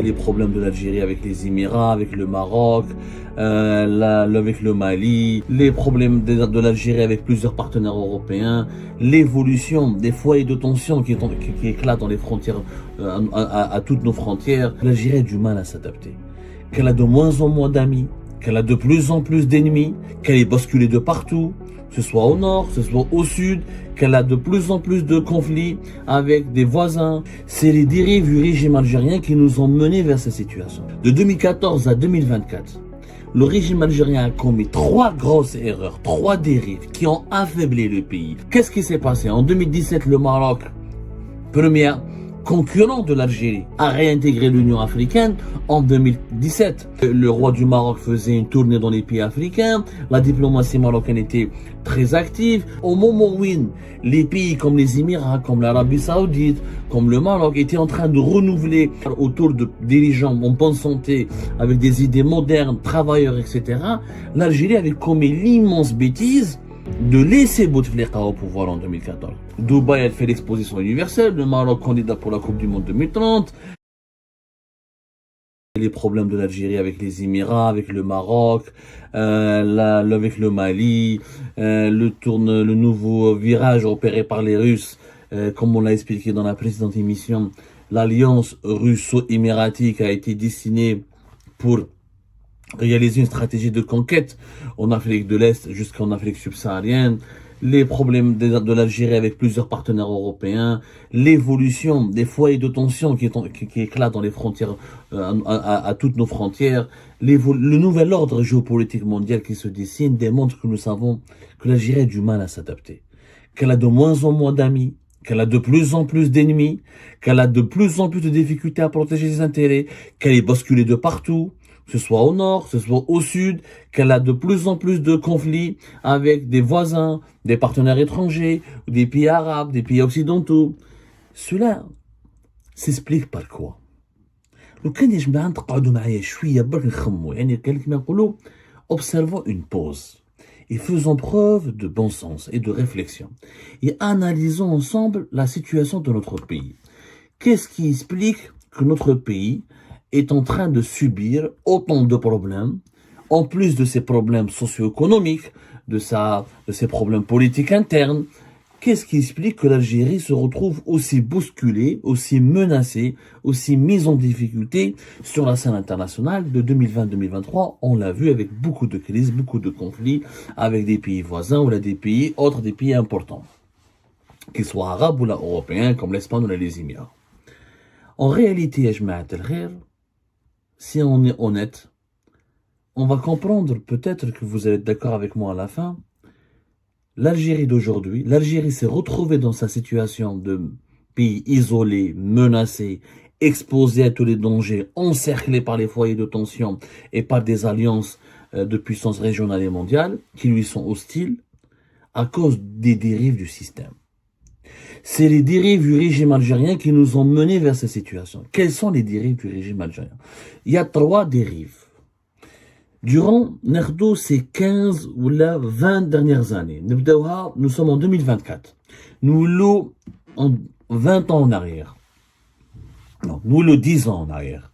Les problèmes de l'Algérie avec les Émirats, avec le Maroc, avec le Mali, les problèmes de l'Algérie avec plusieurs partenaires européens, l'évolution des foyers de tension qui éclatent dans les frontières, à toutes nos frontières. L'Algérie a du mal à s'adapter. Qu'elle a de moins en moins d'amis, qu'elle a de plus en plus d'ennemis, qu'elle est bousculée de partout, que ce soit au nord, que ce soit au sud, qu'elle a de plus en plus de conflits avec des voisins. C'est les dérives du régime algérien qui nous ont menés vers cette situation. De 2014 à 2024, le régime algérien a commis 3 grosses erreurs, 3 dérives qui ont affaibli le pays. Qu'est-ce qui s'est passé? En 2017, le Maroc, première concurrent de l'Algérie, a réintégré l'Union africaine. En 2017, le roi du Maroc faisait une tournée dans les pays africains, la diplomatie marocaine était très active. Au moment où les pays comme les Émirats, comme l'Arabie Saoudite, comme le Maroc étaient en train de renouveler autour de dirigeants en bonne santé, avec des idées modernes, travailleurs, etc., l'Algérie avait commis l'immense bêtise de laisser Bouteflika au pouvoir en 2014. Dubaï a fait l'exposition universelle, le Maroc candidat pour la Coupe du Monde 2030. Les problèmes de l'Algérie avec les Émirats, avec le Maroc, avec le Mali, le nouveau virage opéré par les Russes, comme on l'a expliqué dans la précédente émission. L'alliance russo-émiratique a été dessinée pour réaliser une stratégie de conquête en Afrique de l'Est jusqu'en Afrique subsaharienne, les problèmes de l'Algérie avec plusieurs partenaires européens, l'évolution des foyers de tension qui éclatent dans les frontières, à toutes nos frontières, le nouvel ordre géopolitique mondial qui se dessine démontre que nous savons que l'Algérie a du mal à s'adapter, qu'elle a de moins en moins d'amis, qu'elle a de plus en plus d'ennemis, qu'elle a de plus en plus de difficultés à protéger ses intérêts, qu'elle est bousculée de partout, que ce soit au nord, que ce soit au sud, qu'elle a de plus en plus de conflits avec des voisins, des partenaires étrangers, des pays arabes, des pays occidentaux. Cela s'explique par quoi? لو كان يا جماعة تقعدوا معايا شوية برك نخمو، يعني كما نقولوا observons une pause et faisons preuve de bon sens et de réflexion et analysons ensemble la situation de notre pays. Qu'est-ce qui explique que notre pays est en train de subir autant de problèmes, en plus de ses problèmes socio-économiques, de ses problèmes politiques internes? Qu'est-ce qui explique que l'Algérie se retrouve aussi bousculée, aussi menacée, aussi mise en difficulté sur la scène internationale de 2020-2023? On l'a vu avec beaucoup de crises, beaucoup de conflits avec des pays voisins ou là des pays autres, des pays importants, qu'ils soient arabes ou là européens, comme l'Espagne ou là les Émirats. En réalité, ya jma'at al-khair, si on est honnête, on va comprendre peut-être que vous allez être d'accord avec moi à la fin. L'Algérie d'aujourd'hui, l'Algérie s'est retrouvée dans sa situation de pays isolé, menacé, exposé à tous les dangers, encerclé par les foyers de tension et par des alliances de puissances régionales et mondiales qui lui sont hostiles à cause des dérives du système. C'est les dérives du régime algérien qui nous ont menés vers cette situation. Quelles sont les dérives du régime algérien? Il y a 3 dérives. Durant ces 15 ou 20 dernières années, nous sommes en 2024. Nous l'avons en 20 ans en arrière. Non, nous le 10 ans en arrière.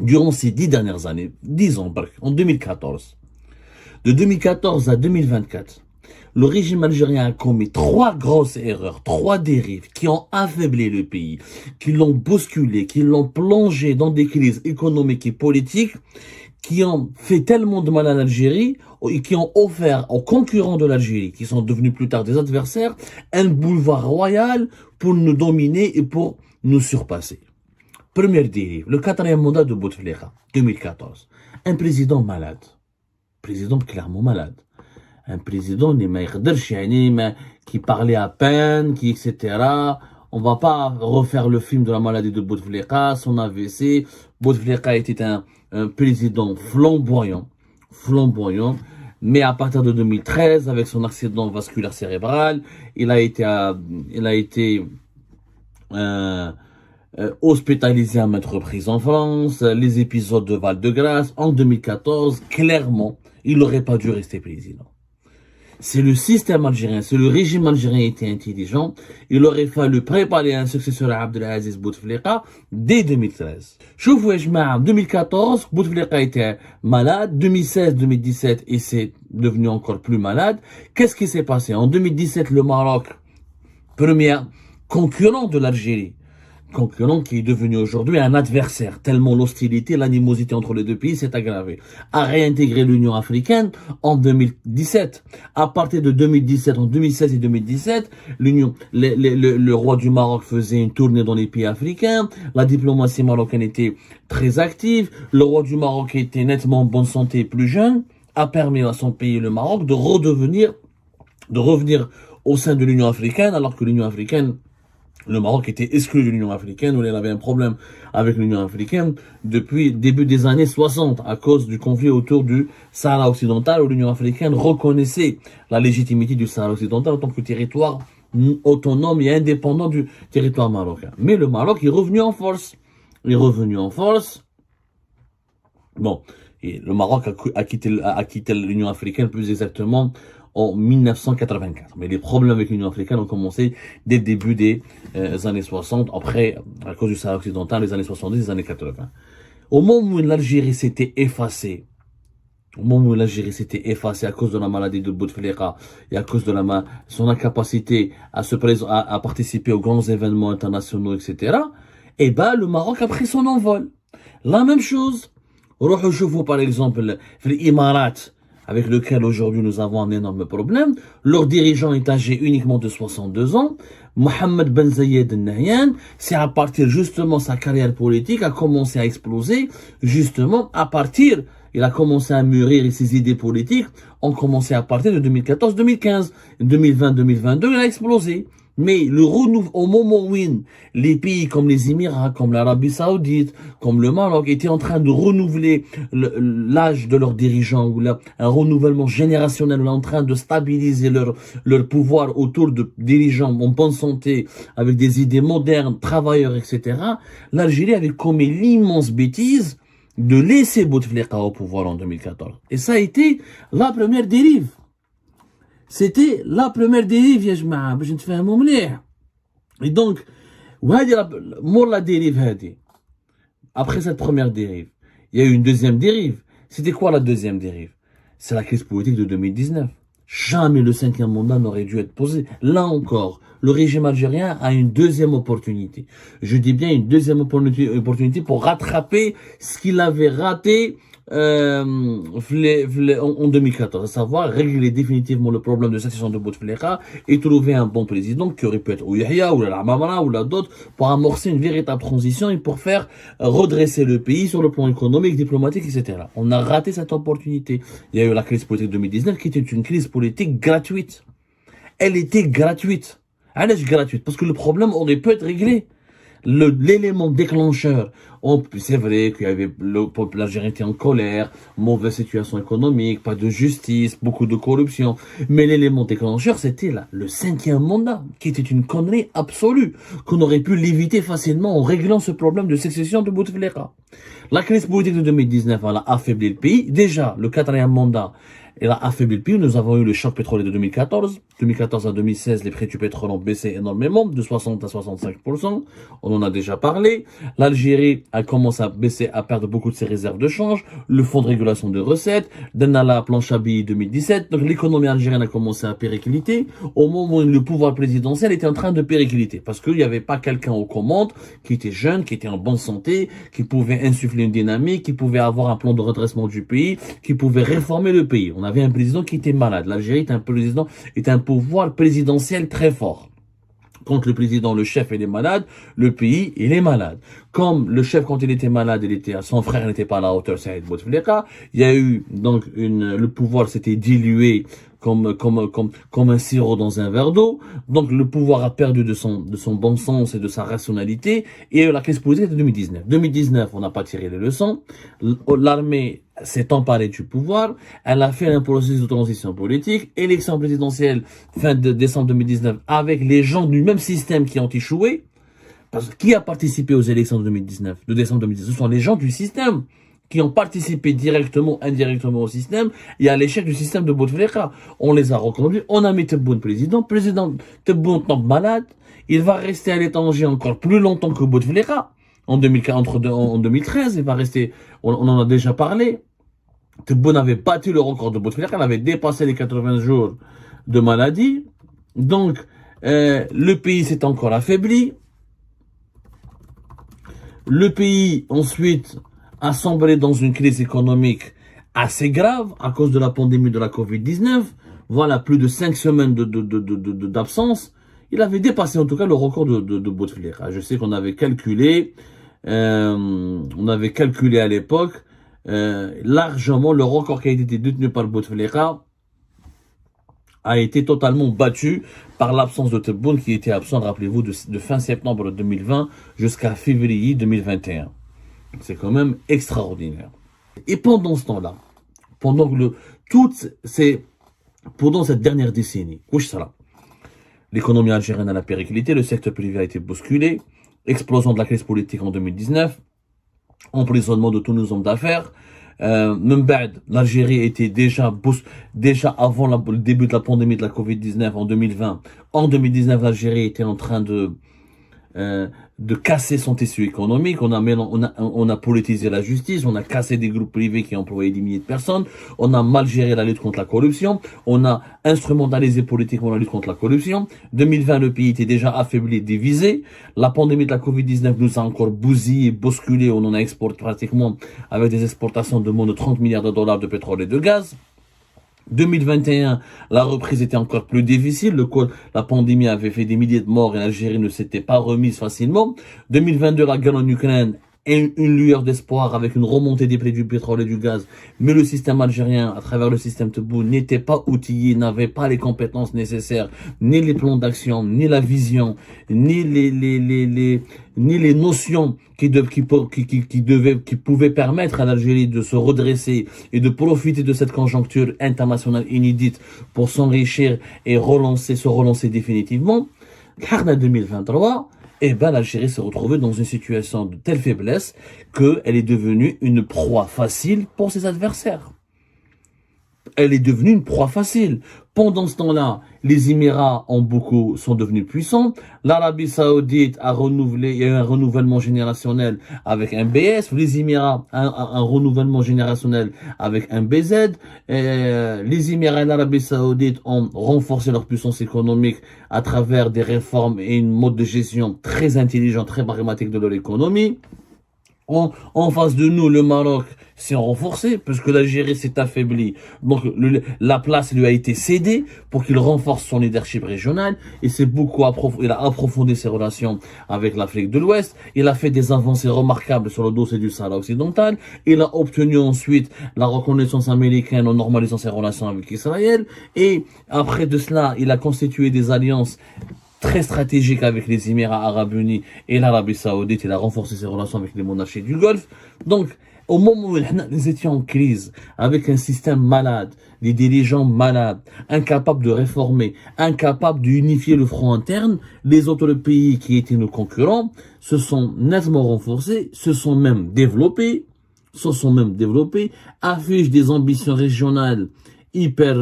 Durant ces 10 dernières années, 10 ans, en 2014. De 2014 à 2024, le régime algérien a commis 3 grosses erreurs, 3 dérives qui ont affaibli le pays, qui l'ont bousculé, qui l'ont plongé dans des crises économiques et politiques, qui ont fait tellement de mal à l'Algérie et qui ont offert aux concurrents de l'Algérie, qui sont devenus plus tard des adversaires, un boulevard royal pour nous dominer et pour nous surpasser. Première dérive, le 4e mandat de Bouteflika, 2014. Un président malade. Président clairement malade. Un président qui parlait à peine, qui etc. On va pas refaire le film de la maladie de Bouteflika, son AVC. Bouteflika était un président flamboyant, mais à partir de 2013, avec son accident vasculaire cérébral, il a été hospitalisé à maintes reprises en France, les épisodes de Val-de-Grâce. En 2014, clairement, il n'aurait pas dû rester président. c'est le système algérien, c'est le régime algérien était intelligent. Il aurait fallu préparer un successeur à Abdelaziz Bouteflika dès 2013. Choufou en 2014, Bouteflika était malade. 2016, 2017, il s'est devenu encore plus malade. Qu'est-ce qui s'est passé? En 2017, le Maroc, premier concurrent de l'Algérie, concurrent qui est devenu aujourd'hui un adversaire, tellement l'hostilité, l'animosité entre les deux pays s'est aggravée, a réintégré l'Union africaine en 2017. À partir de 2017, en 2016 et 2017, le roi du Maroc faisait une tournée dans les pays africains, la diplomatie marocaine était très active, le roi du Maroc était nettement en bonne santé, plus jeune, a permis à son pays, le Maroc, de revenir au sein de l'Union africaine, alors que l'Union africaine, le Maroc était exclu de l'Union africaine, où il avait un problème avec l'Union africaine depuis début des années 60, à cause du conflit autour du Sahara occidental, où l'Union africaine reconnaissait la légitimité du Sahara occidental en tant que territoire autonome et indépendant du territoire marocain. Mais le Maroc est revenu en force. Il est revenu en force. Bon, et le Maroc a quitté l'Union africaine plus exactement en 1984. Mais les problèmes avec l'Union africaine ont commencé dès le début des années 60, après, à cause du Sahara occidental, les années 70, les années 80. Au moment où l'Algérie s'était effacée, à cause de la maladie de Bouteflika et à cause de son incapacité à participer aux grands événements internationaux, etc., eh ben, le Maroc a pris son envol. La même chose. Rochefou, par exemple, les Émirats, avec lequel aujourd'hui nous avons un énorme problème. Leur dirigeant est âgé uniquement de 62 ans. Mohamed Ben Zayed Al Nahyan, c'est à partir justement sa carrière politique a commencé à exploser, justement il a commencé à mûrir et ses idées politiques ont commencé à partir de 2014-2015. 2020-2022, il a explosé. Mais au moment où les pays comme les Émirats, comme l'Arabie Saoudite, comme le Maroc étaient en train de renouveler l'âge de leurs dirigeants, ou un renouvellement générationnel, en train de stabiliser leur pouvoir autour de dirigeants en bonne santé, avec des idées modernes, travailleurs, etc., l'Algérie avait commis l'immense bêtise de laisser Bouteflika au pouvoir en 2014. Et ça a été la première dérive. C'était la première dérive, يا جماعة, باش نتفاهموا مليح. Et donc, la dérive هذه. Après cette première dérive, il y a eu une deuxième dérive. C'était quoi la deuxième dérive? C'est la crise politique de 2019. Jamais le 5e mandat n'aurait dû être posé. Là encore, le régime algérien a une deuxième opportunité. Je dis bien une deuxième opportunité pour rattraper ce qu'il avait raté en 2014, à savoir régler définitivement le problème de succession de Bouteflika et trouver un bon président qui aurait pu être ou Yahya ou la Mamara ou d'autres pour amorcer une véritable transition et pour faire redresser le pays sur le plan économique, diplomatique, etc. On a raté cette opportunité. Il y a eu la crise politique 2019 qui était une crise politique gratuite. Elle était gratuite. Elle est gratuite parce que le problème aurait pu être réglé. L'élément déclencheur, c'est vrai qu'il y avait le peuple algérien était en colère, mauvaise situation économique, pas de justice, beaucoup de corruption, mais l'élément déclencheur c'était là, le 5e mandat, qui était une connerie absolue, qu'on aurait pu l'éviter facilement en réglant ce problème de succession de Bouteflika. La crise politique de 2019, elle a affaibli le pays. Déjà, le 4e mandat, elle a affaibli le pays. Nous avons eu le choc pétrolier de 2014. 2014 à 2016, les prix du pétrole ont baissé énormément, de 60 à 65%. On en a déjà parlé. L'Algérie a commencé à baisser, à perdre beaucoup de ses réserves de change. Le fonds de régulation de recettes. Denala, planche à billets 2017. Donc l'économie algérienne a commencé à péricliter. Au moment où le pouvoir présidentiel était en train de péricliter. Parce qu'il n'y avait pas quelqu'un aux commandes qui était jeune, qui était en bonne santé, qui pouvait insuffler une dynamique, qui pouvait avoir un plan de redressement du pays, qui pouvait réformer le pays. On avait un président qui était malade. L'Algérie est un pouvoir présidentiel très fort. Quand le président, le chef, il est malade, le pays, il est malade. Comme le chef, quand il était malade, son frère n'était pas à la hauteur, Saïd Bouteflika. Il y a eu, donc, le pouvoir s'était dilué comme un sirop dans un verre d'eau. Donc, le pouvoir a perdu de son bon sens et de sa rationalité. Et la crise politique de 2019. 2019, on n'a pas tiré les leçons. L'armée s'est emparée du pouvoir. Elle a fait un processus de transition politique. Élection présidentielle fin de décembre 2019 avec les gens du même système qui ont échoué. Parce que qui a participé aux élections de décembre 2019? Ce sont les gens du système qui ont participé directement, indirectement au système, et à l'échec du système de Bouteflika. On les a reconduits, on a mis Tebboune président Tebboune tombe malade, il va rester à l'étranger encore plus longtemps que Bouteflika. En 2013, il va rester, on en a déjà parlé. Tebboune avait battu le record de Bouteflika, il avait dépassé les 80 jours de maladie. Donc, le pays s'est encore affaibli. Le pays, ensuite, a sombré dans une crise économique assez grave à cause de la pandémie de la Covid-19. Voilà, plus de 5 semaines d'absence. Il avait dépassé en tout cas le record de Bouteflika. Je sais qu'on avait calculé, à l'époque, largement le record qui a été détenu par Bouteflika a été totalement battu par l'absence de Tebboune qui était absent, rappelez-vous, de fin septembre 2020 jusqu'à février 2021. C'est quand même extraordinaire. Et pendant ce temps-là, pendant cette dernière décennie, l'économie algérienne a la périclité, le secteur privé a été bousculé, explosion de la crise politique en 2019, emprisonnement de tous nos hommes d'affaires. L'Algérie était déjà avant le début de la pandémie de la Covid-19 en 2020. En 2019, l'Algérie était en train de casser son tissu économique. On a politisé la justice, on a cassé des groupes privés qui employaient des milliers de personnes, on a mal géré la lutte contre la corruption, on a instrumentalisé politiquement la lutte contre la corruption. 2020, le pays était déjà affaibli, divisé. La pandémie de la Covid-19 nous a encore bousillé, bousculé, on en a exporté pratiquement avec des exportations de moins de 30 milliards de dollars de pétrole et de gaz. 2021, la reprise était encore plus difficile. La pandémie avait fait des milliers de morts et l'Algérie ne s'était pas remise facilement. 2022, la guerre en Ukraine est une lueur d'espoir avec une remontée des prix du pétrole et du gaz. Mais le système algérien, à travers le système Tebboune, n'était pas outillé, n'avait pas les compétences nécessaires, ni les plans d'action, ni la vision, ni les notions qui pouvaient permettre à l'Algérie de se redresser et de profiter de cette conjoncture internationale inédite pour s'enrichir et se relancer définitivement. Car en 2023, l'Algérie s'est retrouvée dans une situation de telle faiblesse qu'elle est devenue une proie facile pour ses adversaires. Elle est devenue une proie facile. Pendant ce temps-là, les Émirats sont devenus puissants. L'Arabie Saoudite a renouvelé, il y a eu un renouvellement générationnel avec un BS. Les Émirats, un renouvellement générationnel avec un BZ. Les Émirats et l'Arabie Saoudite ont renforcé leur puissance économique à travers des réformes et une mode de gestion très intelligent, très pragmatique de leur économie. En face de nous, le Maroc s'est renforcé, parce que l'Algérie s'est affaiblie. Donc, la place lui a été cédée pour qu'il renforce son leadership régional. Et il a approfondi ses relations avec l'Afrique de l'Ouest. Il a fait des avancées remarquables sur le dossier du Sahara occidental. Il a obtenu ensuite la reconnaissance américaine en normalisant ses relations avec Israël. Et après de cela, il a constitué des alliances très stratégique avec les Émirats Arabes Unis et l'Arabie Saoudite. Il a renforcé ses relations avec les monarchies du Golfe. Donc, au moment où nous étions en crise, avec un système malade, des dirigeants malades, incapables de réformer, incapables d'unifier le front interne, les autres pays qui étaient nos concurrents se sont nettement renforcés, se sont même développés, affichent des ambitions régionales hyper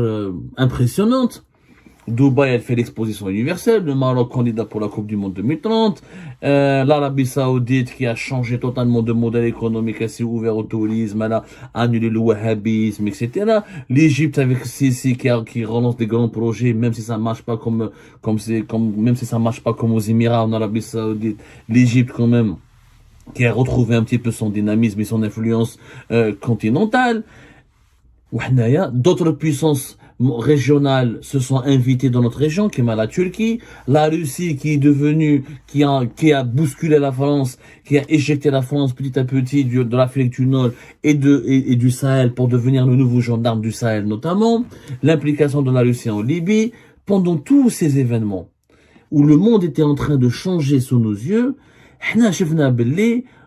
impressionnantes. Dubaï, elle fait l'exposition universelle, le Maroc candidat pour la Coupe du Monde 2030, l'Arabie Saoudite qui a changé totalement de modèle économique, elle s'est ouverte au tourisme, elle a annulé le wahhabisme, etc. L'Égypte avec Sisi qui relance des grands projets, même si ça marche pas comme aux Émirats, en Arabie Saoudite, l'Égypte quand même, qui a retrouvé un petit peu son dynamisme et son influence continentale. D'autres puissances régionales se sont invitées dans notre région, qui est la Turquie, la Russie qui a bousculé la France, qui a éjecté la France petit à petit de l'Afrique du Nord et du Sahel pour devenir le nouveau gendarme du Sahel notamment, l'implication de la Russie en Libye. Pendant tous ces événements où le monde était en train de changer sous nos yeux,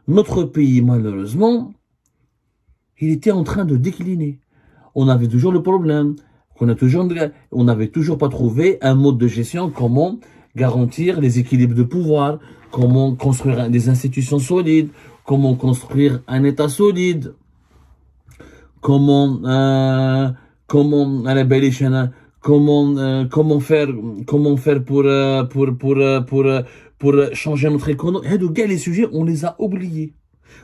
notre pays malheureusement, il était en train de décliner. On avait toujours le problème, on n'avait toujours pas trouvé un mode de gestion, comment garantir les équilibres de pouvoir, comment construire des institutions solides, comment construire un État solide. comment comment faire pour changer notre économie. Les sujets, on les a oubliés.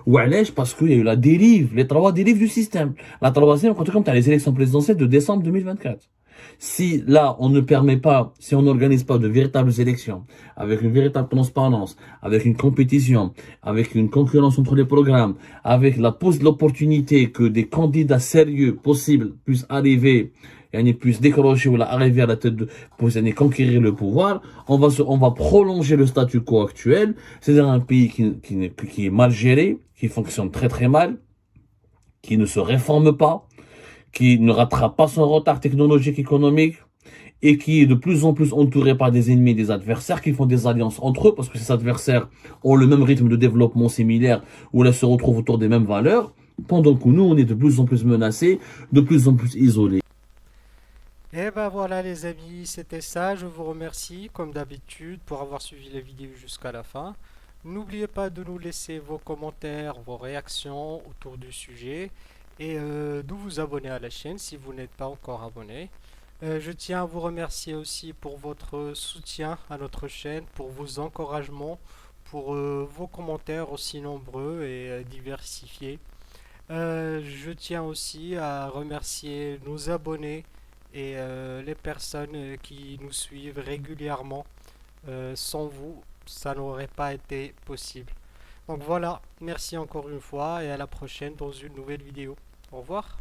وعلاش باسكو il y a eu la dérive, les trois dérives du système. La troisième, quand comme tu as les élections présidentielles de décembre 2024. Si là, on ne permet pas, si on n'organise pas de véritables élections, avec une véritable transparence, avec une compétition, avec une concurrence entre les programmes, avec l'opportunité que des candidats sérieux possibles puissent arriver, et puissent décrocher ou arriver à la tête pour conquérir le pouvoir, on va prolonger le statu quo actuel, c'est-à-dire un pays qui est mal géré, qui fonctionne très très mal, qui ne se réforme pas, qui ne rattrape pas son retard technologique économique et qui est de plus en plus entouré par des ennemis, des adversaires qui font des alliances entre eux parce que ces adversaires ont le même rythme de développement similaire où là se retrouvent autour des mêmes valeurs, pendant que nous, on est de plus en plus menacés, de plus en plus isolés. Et ben voilà les amis, c'était ça. Je vous remercie comme d'habitude pour avoir suivi la vidéo jusqu'à la fin. N'oubliez pas de nous laisser vos commentaires, vos réactions autour du sujet et de vous abonner à la chaîne si vous n'êtes pas encore abonné. Je tiens à vous remercier aussi pour votre soutien à notre chaîne, pour vos encouragements, pour vos commentaires aussi nombreux et diversifiés. Je tiens aussi à remercier nos abonnés et les personnes qui nous suivent régulièrement. Sans vous, ça n'aurait pas été possible. Donc voilà, merci encore une fois et à la prochaine dans une nouvelle vidéo. Au revoir.